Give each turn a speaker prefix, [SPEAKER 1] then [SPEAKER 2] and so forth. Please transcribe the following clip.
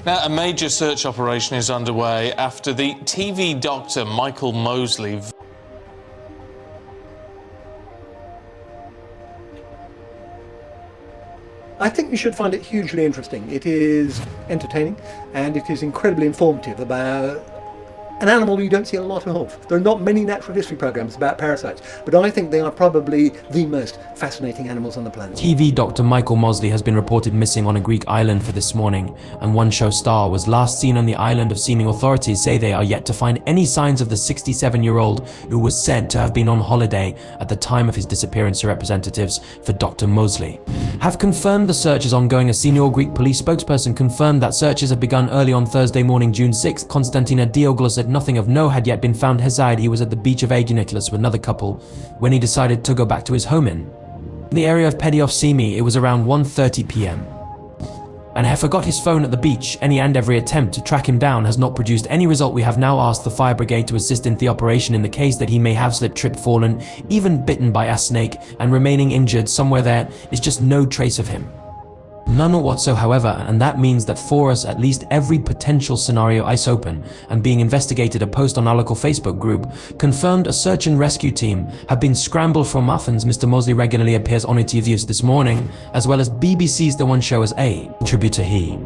[SPEAKER 1] Now, a major search operation is underway after the TV doctor Michael Mosley
[SPEAKER 2] I think you should find it hugely interesting. It is entertaining and it is incredibly informative about an animal you don't see a lot of. There are not many natural history programs about parasites, but I think they are probably the most fascinating animals on the planet.
[SPEAKER 3] TV doctor Michael Mosley has been reported missing on a Greek island for this morning, and one show star was last seen on the island of Symi. Authorities say they are yet to find any signs of the 67-year-old who was said to have been on holiday at the time of his disappearance. Representatives for Dr. Mosley have confirmed the search is ongoing. A senior Greek police spokesperson confirmed that searches have begun early on Thursday morning, June 6th. Konstantinos Dioglos said nothing of note had yet been found. He was at the beach of Aeginekilos with another couple when he decided to go back to his home in the area of Pedios Symi. It was around 1:30 p.m. and he forgot his phone at the beach. Any and every attempt to track him down has not produced any result. We have now asked the fire brigade to assist in the operation in the case that he may have slipped, tripped, fallen, even bitten by a snake and remaining injured somewhere. There is just no trace of him. None whatsoever, and that means that for us at least every potential scenario is open and being investigated. A post on our local Facebook group confirmed a search and rescue team have been scrambled for muffins. Mr. Mosley regularly appears on ITV's This Morning, as well as BBC's The One Show as a contributor. He